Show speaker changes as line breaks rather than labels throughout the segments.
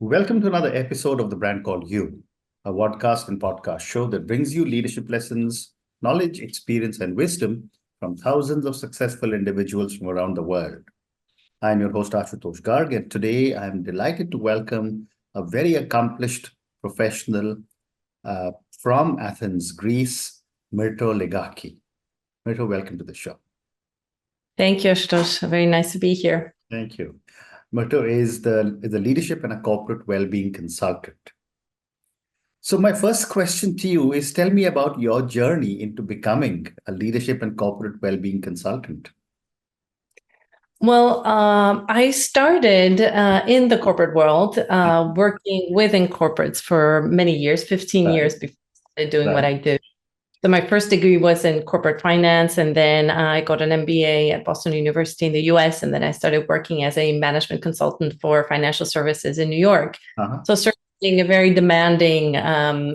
Welcome to another episode of The Brand Called You, a podcast and podcast show that brings you leadership lessons, knowledge, experience, and wisdom from thousands of successful individuals from around the world. I'm your host, Ashutosh Garg, and today I'm delighted to welcome a very accomplished professional from Athens, Greece, Myrto Legaki. Myrto, welcome to the show.
Thank you, Ashutosh. Very nice to be here.
Thank you. Myrto is the leadership and a corporate well-being consultant. So my first question to you is, tell me about your journey into becoming a leadership and corporate well-being consultant.
Well, I started in the corporate world, working within corporates for many years, 15 years before I started doing what I do. So my first degree was in corporate finance, and then I got an MBA at Boston University in the US, and then I started working as a management consultant for financial services in New York. So certainly a very demanding,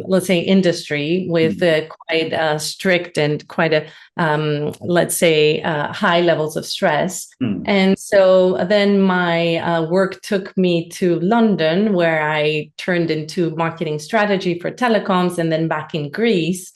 let's say, industry with quite strict and quite high levels of stress. And so then my work took me to London, where I turned into marketing strategy for telecoms, and then back in Greece.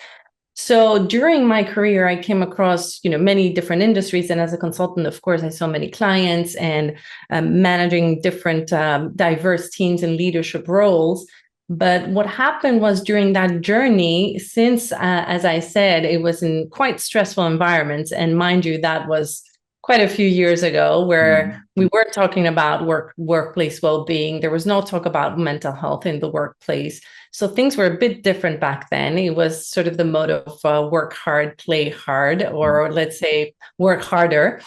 So during my career, I came across, many different industries. And as a consultant, of course, I saw many clients and managing different diverse teams and leadership roles. But what happened was during that journey, since, as I said, it was in quite stressful environments. And mind you, that was quite a few years ago, where we weren't talking about workplace well-being. There was no talk about mental health in the workplace. So things were a bit different back then. It was sort of the motto of work hard, play hard, or let's say work harder.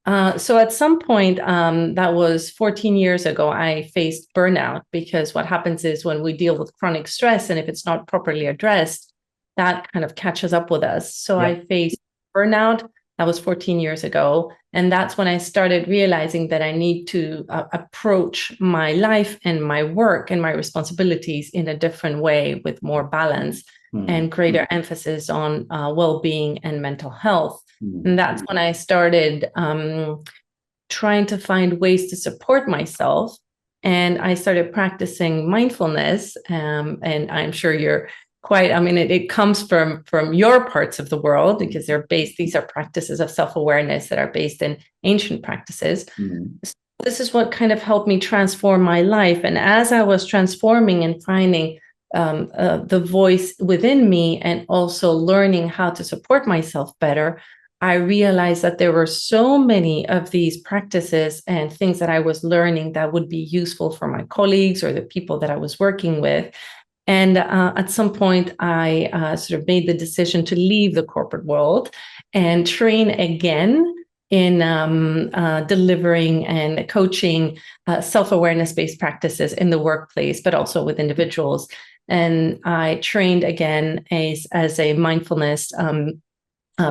So at some point, that was 14 years ago, I faced burnout, because what happens is when we deal with chronic stress, and if it's not properly addressed, that kind of catches up with us. So I faced burnout. That was 14 years ago. And that's when I started realizing that I need to approach my life and my work and my responsibilities in a different way, with more balance and greater emphasis on well-being and mental health. And that's when I started trying to find ways to support myself. And I started practicing mindfulness. And I'm sure you're it comes from your parts of the world, because these are practices of self-awareness that are based in ancient practices. So this is what kind of helped me transform my life. And as I was transforming and finding the voice within me, and also learning how to support myself better, I realized that there were so many of these practices and things that I was learning that would be useful for my colleagues or the people that I was working with. And at some point, I sort of made the decision to leave the corporate world and train again in delivering and coaching self-awareness-based practices in the workplace, but also with individuals. And I trained again as a mindfulness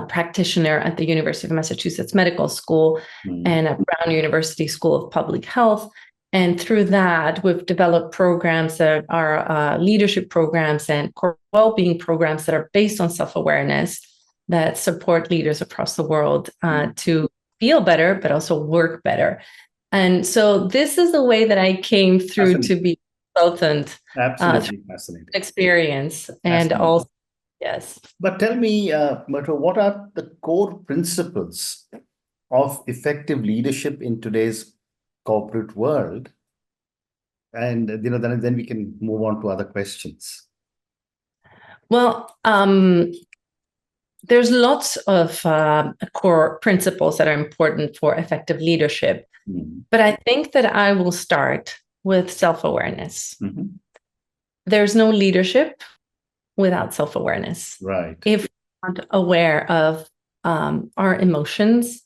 practitioner at the University of Massachusetts Medical School and at Brown University School of Public Health. And through that, we've developed programs that are leadership programs and well-being programs that are based on self-awareness, that support leaders across the world to feel better, but also work better. And so this is the way that I came through to be a consultant.
Absolutely fascinating
experience. And also, yes.
But tell me, Myrto, what are the core principles of effective leadership in today's corporate world? And then we can move on to other questions.
Well, there's lots of core principles that are important for effective leadership, but I think that I will start with self-awareness. There's no leadership without self-awareness.
Right.
If we're not aware of our emotions,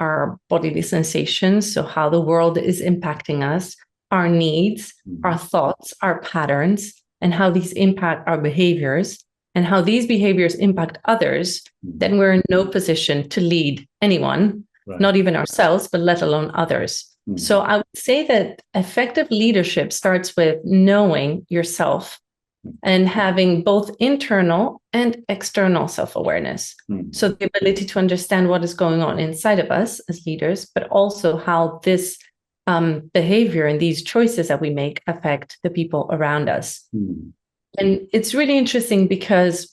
our bodily sensations, so how the world is impacting us, our needs, our thoughts, our patterns, and how these impact our behaviors, and how these behaviors impact others, then we're in no position to lead anyone, not even ourselves, but let alone others. So I would say that effective leadership starts with knowing yourself and having both internal and external self-awareness. So the ability to understand what is going on inside of us as leaders, but also how this behavior and these choices that we make affect the people around us. And it's really interesting because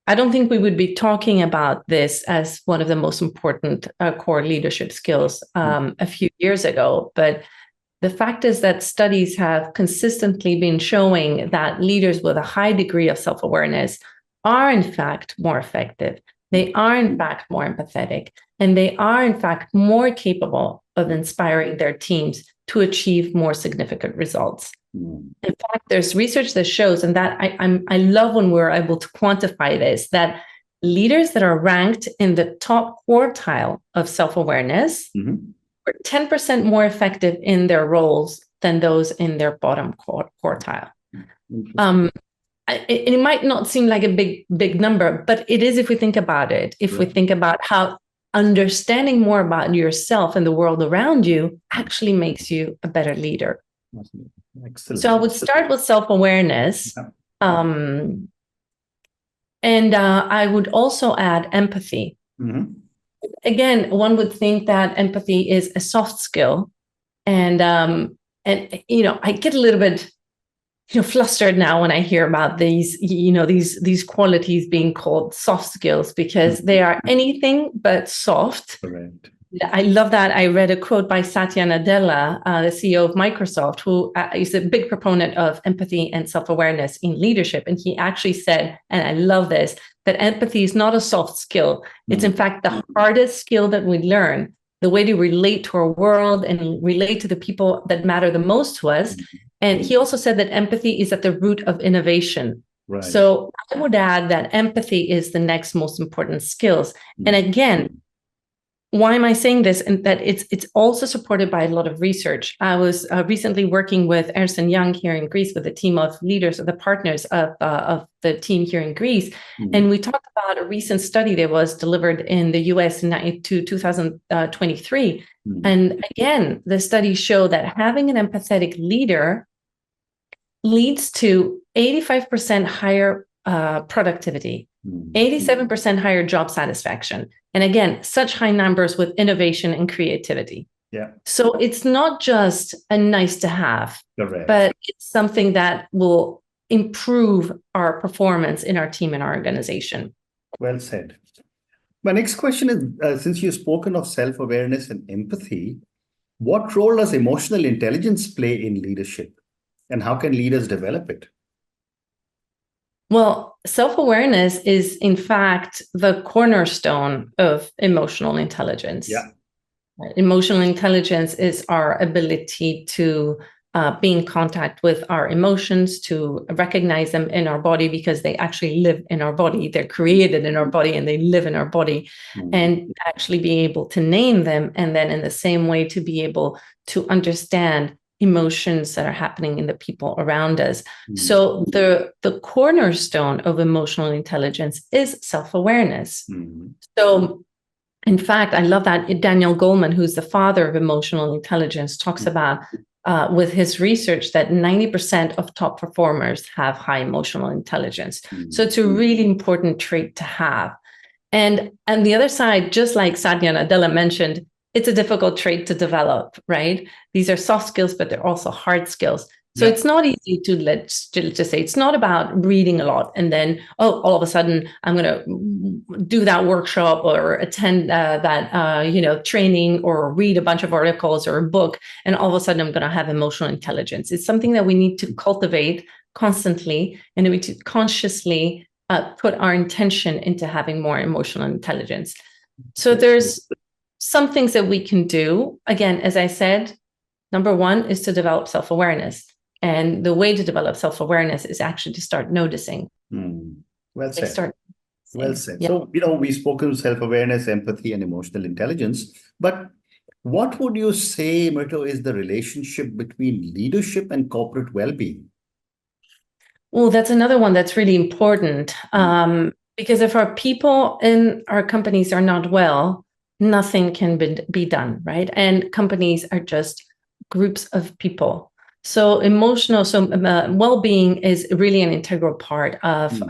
I don't think we would be talking about this as one of the most important core leadership skills a few years ago. But the fact is that studies have consistently been showing that leaders with a high degree of self-awareness are in fact more effective. They are in fact more empathetic, and they are in fact more capable of inspiring their teams to achieve more significant results. In fact, there's research that shows, and that I love when we're able to quantify this, that leaders that are ranked in the top quartile of self-awareness are 10% more effective in their roles than those in their bottom quartile. It might not seem like a big number, but it is if we think about it. If we think about how understanding more about yourself and the world around you actually makes you a better leader. Excellent. So I would start with self-awareness. And I would also add empathy. Again, one would think that empathy is a soft skill. And I get a little bit flustered now when I hear about these qualities being called soft skills, because they are anything but soft. Correct. I love that. I read a quote by Satya Nadella, the CEO of Microsoft, who is a big proponent of empathy and self-awareness in leadership. And he actually said, and I love this, that empathy is not a soft skill. It's in fact the hardest skill that we learn, the way to relate to our world and relate to the people that matter the most to us. And he also said that empathy is at the root of innovation. Right. So I would add that empathy is the next most important skills. And again, why am I saying this? And that it's also supported by a lot of research. I was recently working with Ernst & Young here in Greece with a team of leaders, or the partners of the team here in Greece. And we talked about a recent study that was delivered in the US in 2023. And again, the studies show that having an empathetic leader leads to 85% higher productivity, 87% higher job satisfaction. And again, such high numbers with innovation and creativity. Yeah. So it's not just a nice to have, but it's something that will improve our performance in our team and our organization.
Well said. My next question is, since you've spoken of self-awareness and empathy, what role does emotional intelligence play in leadership? And how can leaders develop it?
Well, self-awareness is, in fact, the cornerstone of emotional intelligence. Yeah. Emotional intelligence is our ability to be in contact with our emotions, to recognize them in our body, because they actually live in our body. They're created in our body and they live in our body, and actually be able to name them. And then in the same way, to be able to understand emotions that are happening in the people around us. So the cornerstone of emotional intelligence is self-awareness. So in fact, I love that Daniel Goleman, who's the father of emotional intelligence, talks about with his research that 90% of top performers have high emotional intelligence. So it's a really important trait to have. And on the other side, just like Satya Nadella mentioned, it's a difficult trait to develop, right? These are soft skills, but they're also hard skills. So it's not easy to let's just say it's not about reading a lot and then, all of a sudden I'm going to do that workshop or attend that training or read a bunch of articles or a book, and all of a sudden I'm going to have emotional intelligence. It's something that we need to cultivate constantly, and we need to consciously put our intention into having more emotional intelligence. So there's some things that we can do. Again, as I said, number one is to develop self-awareness. And the way to develop self-awareness is actually to start noticing.
Well said. Well said. Yeah. So, we've spoken self-awareness, empathy, and emotional intelligence. But what would you say, Myrto, is the relationship between leadership and corporate well-being?
Well, that's another one that's really important. Because if our people in our companies are not well, nothing can be done, right? And companies are just groups of people. So well-being is really an integral part of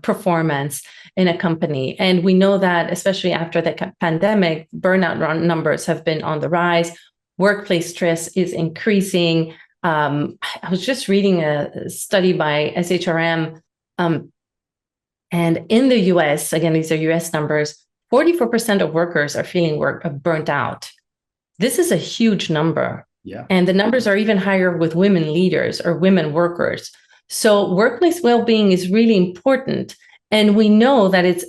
performance in a company. And we know that especially after the pandemic, burnout numbers have been on the rise. workplace stress is increasing. I was just reading a study by SHRM, and in the US, again, these are US numbers, 44% of workers are feeling burnt out. This is a huge number.
Yeah.
And the numbers are even higher with women leaders or women workers. So workplace well-being is really important. And we know that it's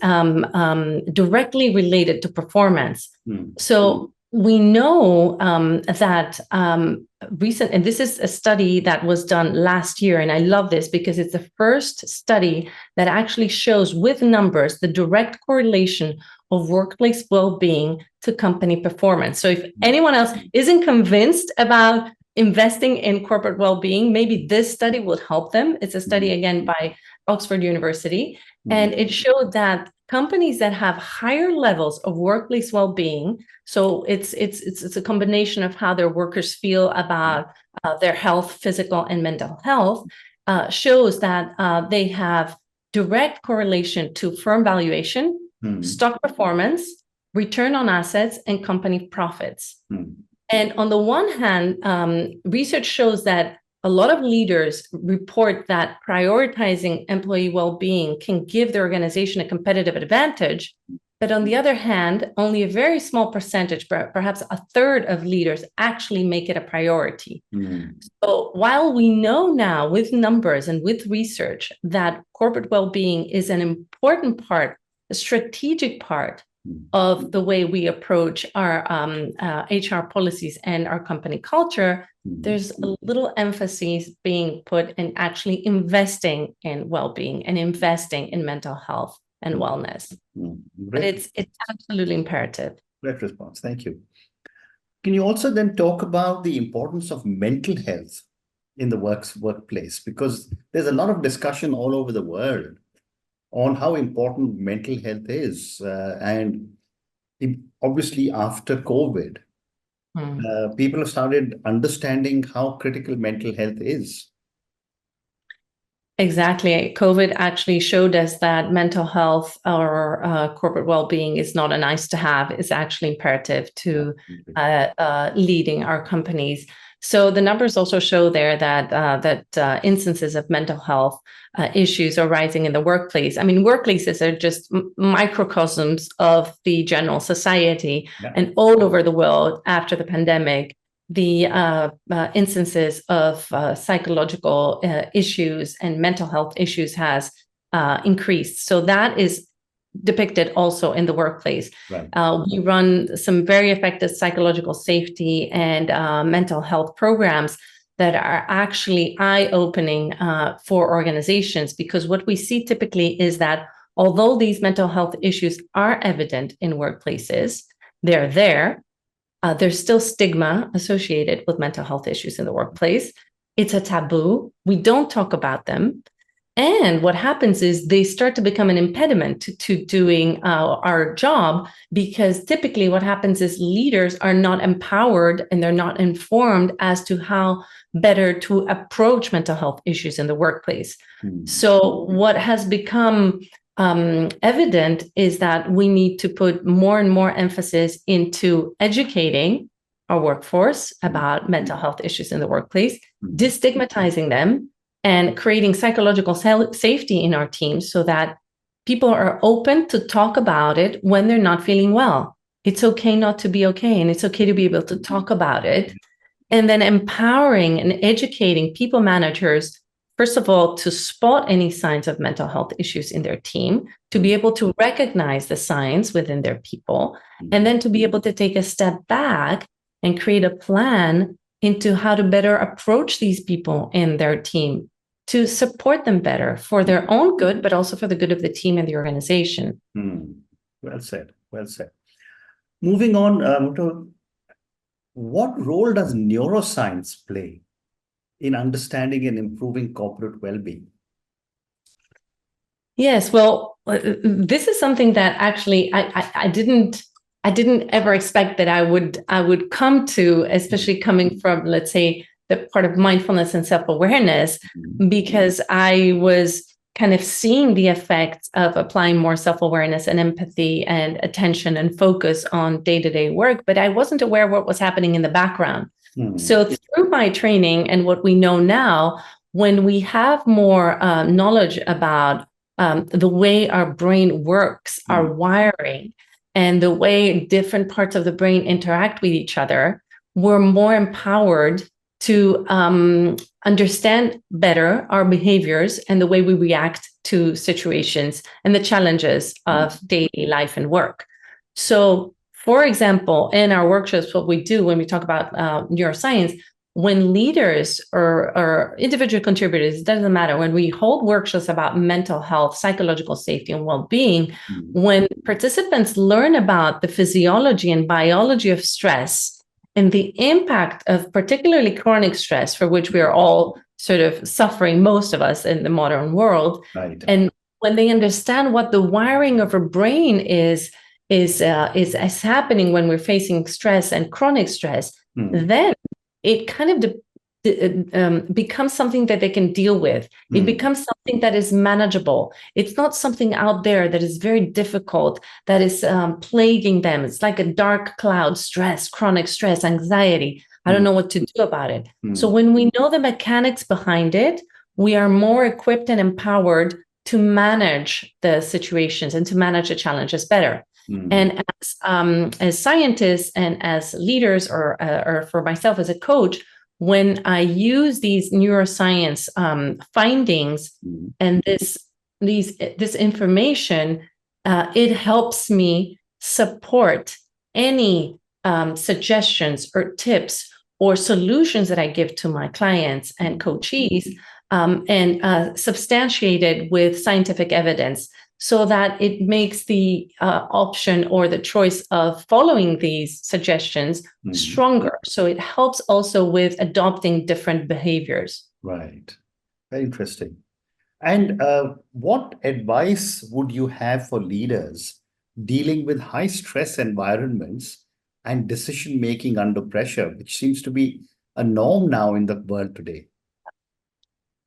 directly related to performance. So we know that and this is a study that was done last year, and I love this because it's the first study that actually shows with numbers the direct correlation of workplace well-being to company performance. So if anyone else isn't convinced about investing in corporate well-being, maybe this study will help them. It's a study, again, by Oxford University, and it showed that companies that have higher levels of workplace well-being, so it's a combination of how their workers feel about their health, physical and mental health, shows that they have direct correlation to firm valuation, stock performance, return on assets, and company profits. And on the one hand, research shows that a lot of leaders report that prioritizing employee well-being can give the organization a competitive advantage. But on the other hand, only a very small percentage, perhaps a third of leaders actually make it a priority. So while we know now with numbers and with research that corporate well-being is an important part, a strategic part of the way we approach our HR policies and our company culture, there's a little emphasis being put in actually investing in well-being and investing in mental health and wellness. But it's absolutely imperative.
Great response. Thank you. Can you also then talk about the importance of mental health in the workplace? Because there's a lot of discussion all over the world on how important mental health is. And obviously after COVID, people have started understanding how critical mental health is.
Exactly. COVID actually showed us that mental health or corporate well-being is not a nice to have. It's actually imperative to leading our companies. So the numbers also show there that instances of mental health issues are rising in the workplace. I mean, workplaces are just microcosms of the general society, and all over the world after the pandemic, the instances of psychological issues and mental health issues has increased. So that is depicted also in the workplace. We run some very effective psychological safety and mental health programs that are actually eye-opening for organizations, because what we see typically is that although these mental health issues are evident in workplaces, they're there. There's still stigma associated with mental health issues in the workplace. It's a taboo. We don't talk about them. And what happens is they start to become an impediment to doing our job, because typically what happens is leaders are not empowered and they're not informed as to how better to approach mental health issues in the workplace. So what has become evident is that we need to put more and more emphasis into educating our workforce about mental health issues in the workplace, destigmatizing them, and creating psychological safety in our teams so that people are open to talk about it when they're not feeling well. It's okay not to be okay, and it's okay to be able to talk about it. And then empowering and educating people managers, first of all, to spot any signs of mental health issues in their team, to be able to recognize the signs within their people, and then to be able to take a step back and create a plan into how to better approach these people in their team to support them better for their own good, but also for the good of the team and the organization.
Well said. Well said. Moving on, Myrto, what role does neuroscience play in understanding and improving corporate well-being?
Yes, well, this is something that actually I didn't ever expect that I would come to, especially coming from, let's say, the part of mindfulness and self-awareness, because I was kind of seeing the effects of applying more self-awareness and empathy and attention and focus on day-to-day work, but I wasn't aware of what was happening in the background. So through my training and what we know now, when we have more knowledge about the way our brain works, our wiring, and the way different parts of the brain interact with each other, we're more empowered to understand better our behaviors and the way we react to situations and the challenges of daily life and work. So, for example, in our workshops, what we do when we talk about neuroscience, when leaders or individual contributors, it doesn't matter, when we hold workshops about mental health, psychological safety, and well-being, when participants learn about the physiology and biology of stress and the impact of particularly chronic stress, for which we are all sort of suffering, most of us in the modern world, and when they understand what the wiring of our brain is happening when we're facing stress and chronic stress, then it kind of becomes something that they can deal with. It becomes something that is manageable. It's not something out there that is very difficult, that is plaguing them. It's like a dark cloud, stress, chronic stress, anxiety. I don't know what to do about it. So when we know the mechanics behind it, we are more equipped and empowered to manage the situations and to manage the challenges better. And as scientists and as leaders, or for myself as a coach, when I use these neuroscience findings and this information, it helps me support any suggestions or tips or solutions that I give to my clients and coachees, and substantiated with scientific evidence, so that it makes the option or the choice of following these suggestions stronger. So it helps also with adopting different behaviors.
Right. Very interesting. And what advice would you have for leaders dealing with high stress environments and decision making under pressure, which seems to be a norm now in the world today?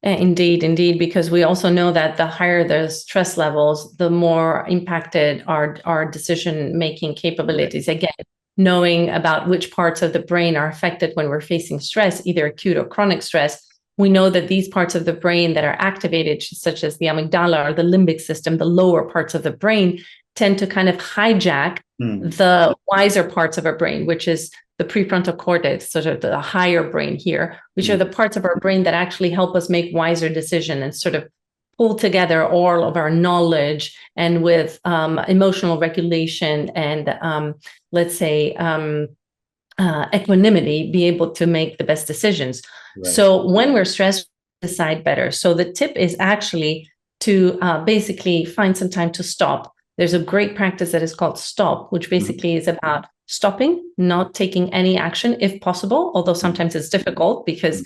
Indeed, because we also know that the higher the stress levels, the more impacted our decision-making capabilities. Again, knowing about which parts of the brain are affected when we're facing stress, either acute or chronic stress, we know that these parts of the brain that are activated, such as the amygdala or the limbic system, the lower parts of the brain, tend to kind of hijack the wiser parts of our brain, which is the prefrontal cortex, sort of the higher brain here, which are the parts of our brain that actually help us make wiser decisions and sort of pull together all of our knowledge, and with emotional regulation and let's say equanimity, be able to make the best decisions. So when we're stressed, we decide better. So the tip is actually to basically find some time to stop. There's a great practice that is called STOP, which basically is about stopping, not taking any action if possible, although sometimes it's difficult because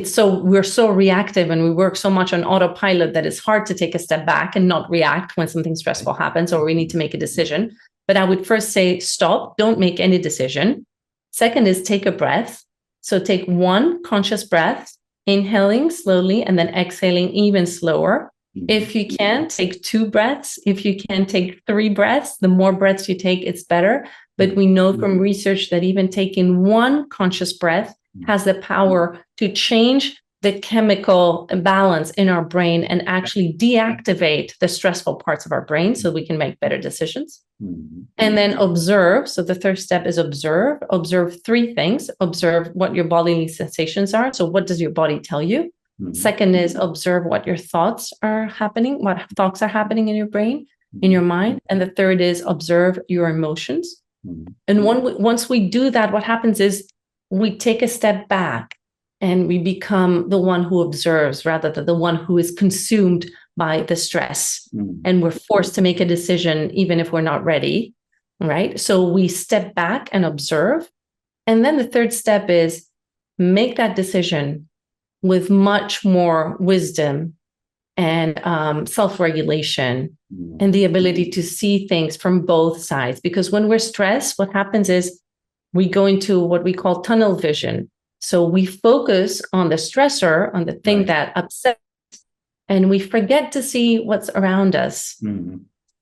we're so reactive and we work so much on autopilot that it's hard to take a step back and not react when something stressful happens or we need to make a decision. But I would first say stop, don't make any decision. Second is take a breath. So take one conscious breath, inhaling slowly and then exhaling even slower. If you can, take 2 breaths. If you can, take 3 breaths. The more breaths you take, it's better. But we know from research that even taking 1 conscious breath has the power to change the chemical balance in our brain and actually deactivate the stressful parts of our brain so we can make better decisions. And then observe. So the third step is observe. Observe 3 things. Observe what your bodily sensations are. So what does your body tell you? Second is observe what your thoughts are happening, what thoughts are happening in your brain, in your mind. And the third is observe your emotions. And once we do that, what happens is we take a step back and we become the one who observes rather than the one who is consumed by the stress. And we're forced to make a decision even if we're not ready, right? So we step back and observe. And then the third step is make that decision with much more wisdom and self-regulation and the ability to see things from both sides. Because when we're stressed, what happens is we go into what we call tunnel vision. So we focus on the stressor, on the thing that upsets, and we forget to see what's around us.
Mm-hmm.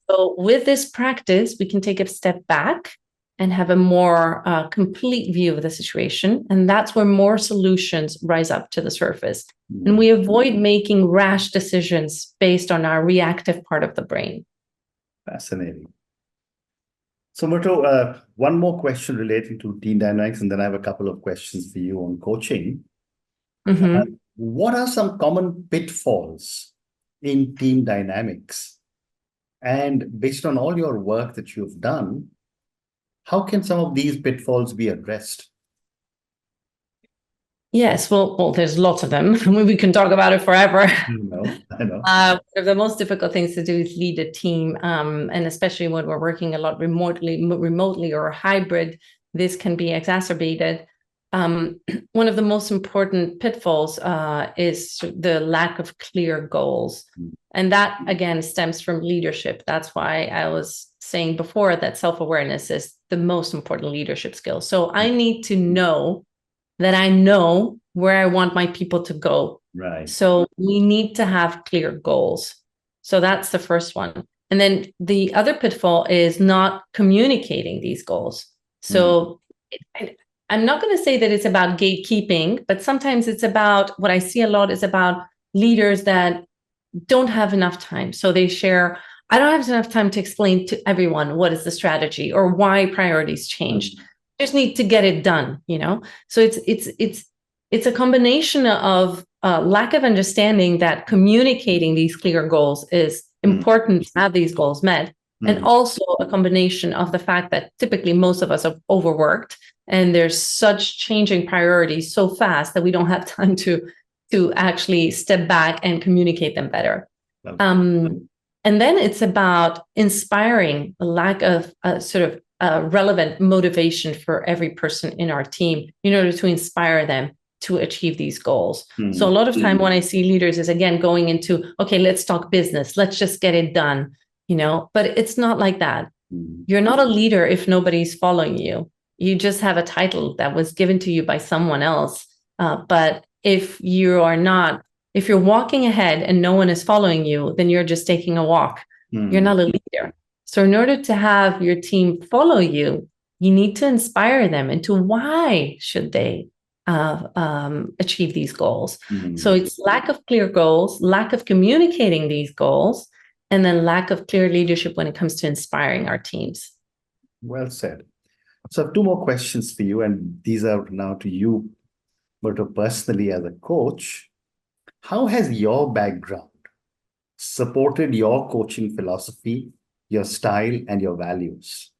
So with this practice, we can take a step back and have a more complete view of the situation. And that's where more solutions rise up to the surface. Mm-hmm. And we avoid making rash decisions based on our reactive part of the brain.
Fascinating. So, Myrto, one more question relating to team dynamics, and then I have a couple of questions for you on coaching. Mm-hmm. What are some common pitfalls in team dynamics? And based on all your work that you've done, how can some of these pitfalls be addressed?
Yes, well, there's lots of them. We can talk about it forever.
I know.
One of the most difficult things to do is lead a team, and especially when we're working a lot remotely or hybrid, this can be exacerbated. One of the most important pitfalls is the lack of clear goals. And that, again, stems from leadership. That's why I was saying before that self-awareness is the most important leadership skill. So I need to know that I know where I want my people to go.
Right.
So we need to have clear goals. So that's the first one. And then the other pitfall is not communicating these goals. So I'm not going to say that it's about gatekeeping, but sometimes it's about, what I see a lot is about leaders that don't have enough time. So they share, I don't have enough time to explain to everyone what is the strategy or why priorities changed. Just need to get it done, you know? So it's a combination of lack of understanding that communicating these clear goals is important to have these goals met. And also a combination of the fact that typically most of us are overworked and there's such changing priorities so fast that we don't have time to actually step back and communicate them better. And then it's about inspiring a lack of sort of relevant motivation for every person in our team in order to inspire them to achieve these goals. So a lot of time when I see leaders is, again, going into, okay, let's talk business. Let's just get it done, you know, but it's not like that. You're not a leader if nobody's following you. You just have a title that was given to you by someone else. But if you're walking ahead and no one is following you, then you're just taking a walk. You're not a leader. So in order to have your team follow you, you need to inspire them into why should they achieve these goals. So it's lack of clear goals, lack of communicating these goals, and then lack of clear leadership when it comes to inspiring our teams.
Well said. So I have two more questions for you, and these are now to you, Myrto, personally as a coach. How has your background supported your coaching philosophy, your style, and your values?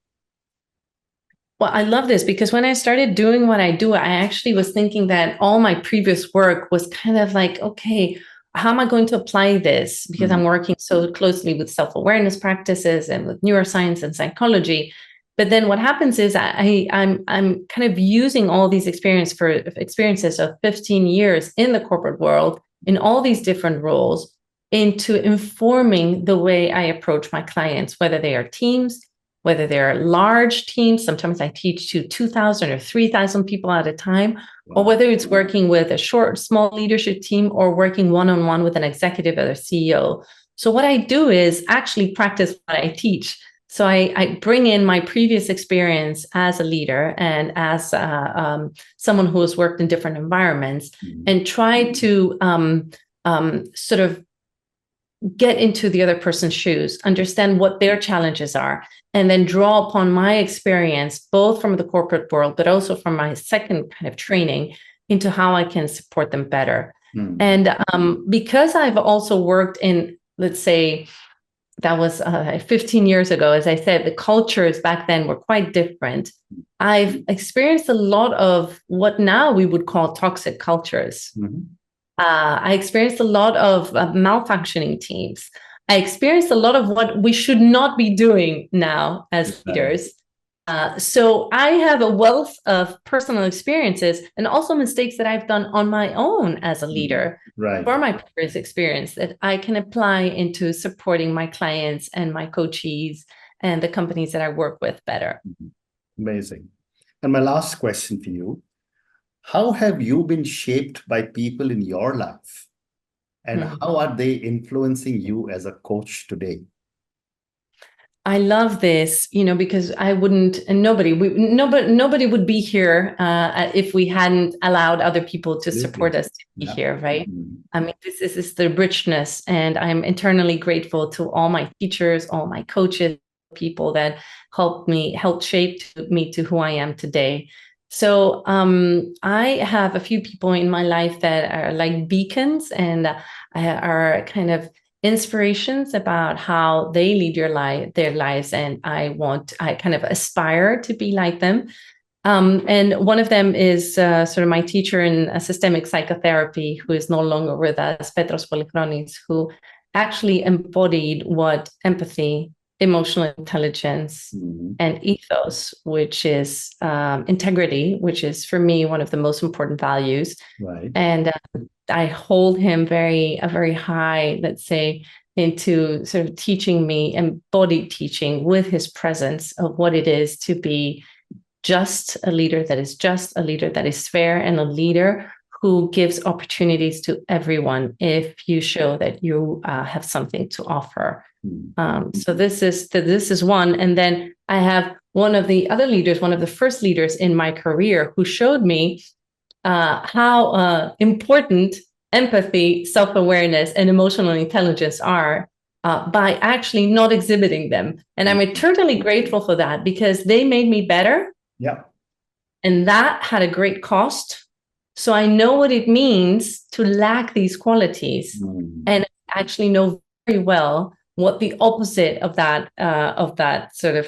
Well, I love this because when I started doing what I do, I actually was thinking that all my previous work was kind of like, okay, how am I going to apply this? Because I'm working so closely with self-awareness practices and with neuroscience and psychology. But then what happens is I'm kind of using all these experiences of 15 years in the corporate world in all these different roles into informing the way I approach my clients, whether they are teams, whether they're large teams. Sometimes I teach to 2,000 or 3,000 people at a time, or whether it's working with a small leadership team or working one-on-one with an executive or a CEO. So what I do is actually practice what I teach. So I bring in my previous experience as a leader and as someone who has worked in different environments and try to sort of get into the other person's shoes, understand what their challenges are, and then draw upon my experience, both from the corporate world, but also from my second kind of training into how I can support them better. And because I've also worked in, let's say, that was 15 years ago, as I said, the cultures back then were quite different. I've experienced a lot of what now we would call toxic cultures. I experienced a lot of malfunctioning teams. I experienced a lot of what we should not be doing now as leaders. So I have a wealth of personal experiences and also mistakes that I've done on my own as a leader for my previous experience that I can apply into supporting my clients and my coachees and the companies that I work with better.
Amazing. And my last question for you, how have you been shaped by people in your life And how are they influencing you as a coach today?
I love this, because I wouldn't, and nobody would be here if we hadn't allowed other people to support us to be here, right? I mean, this is the richness, and I'm eternally grateful to all my teachers, all my coaches, people that helped shape me to who I am today. So I have a few people in my life that are like beacons and are kind of inspirations about how they lead their lives, and I kind of aspire to be like them. And one of them is sort of my teacher in systemic psychotherapy, who is no longer with us, Petros Polychronis, who actually embodied what empathy, emotional intelligence, and ethos, which is integrity, which is for me one of the most important values.
Right.
And I hold him very high, let's say, into sort of teaching me, embodied teaching with his presence of what it is to be just, a leader that is fair, and a leader who gives opportunities to everyone if you show that you have something to offer. So this is one. And then I have one of the other leaders, one of the first leaders in my career, who showed me how important empathy, self-awareness, and emotional intelligence are by actually not exhibiting them. And I'm eternally grateful for that, because they made me better.
Yeah.
And that had a great cost. So I know what it means to lack these qualities, and actually know very well what the opposite of that sort of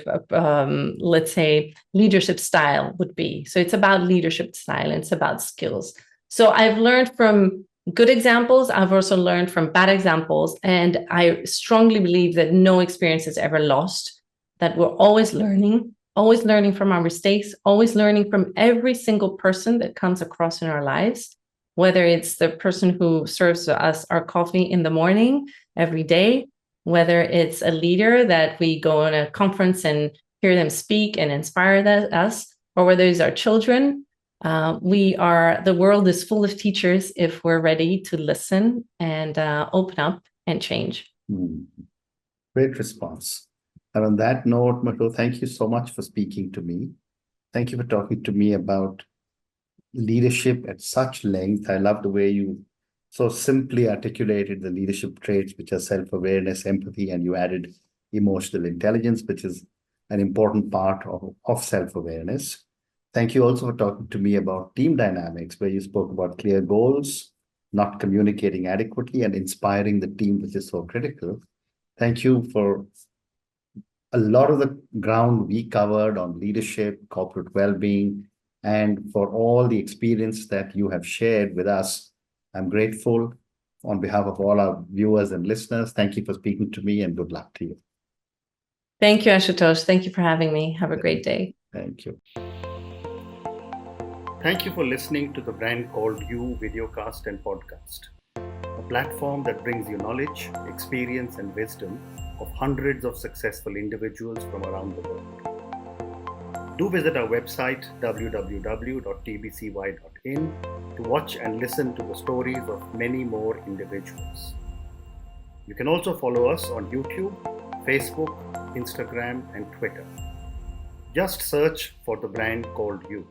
let's say leadership style would be. So it's about leadership style, and it's about skills. So I've learned from good examples. I've also learned from bad examples, and I strongly believe that no experience is ever lost, that we're always learning from our mistakes, always learning from every single person that comes across in our lives, whether it's the person who serves us our coffee in the morning every day, whether it's a leader that we go on a conference and hear them speak and inspire us, or whether it's our children. The world is full of teachers if we're ready to listen and open up and change.
Great response. And on that note, Myrto, thank you so much for speaking to me. Thank you for talking to me about leadership at such length. I love the way you so simply articulated the leadership traits, which are self-awareness, empathy, and you added emotional intelligence, which is an important part of self-awareness. Thank you also for talking to me about team dynamics, where you spoke about clear goals, not communicating adequately, and inspiring the team, which is so critical. Thank you for a lot of the ground we covered on leadership, corporate well-being, and for all the experience that you have shared with us. I'm grateful on behalf of all our viewers and listeners. Thank you for speaking to me, and good luck to you.
Thank you, Ashutosh. Thank you for having me. Have a great day.
Thank you. Thank you for listening to the Brand Called You videocast and podcast, a platform that brings you knowledge, experience, and wisdom of hundreds of successful individuals from around the world. Do visit our website www.tbcy.in to watch and listen to the stories of many more individuals. You can also follow us on YouTube, Facebook, Instagram, and Twitter. Just search for the Brand Called You.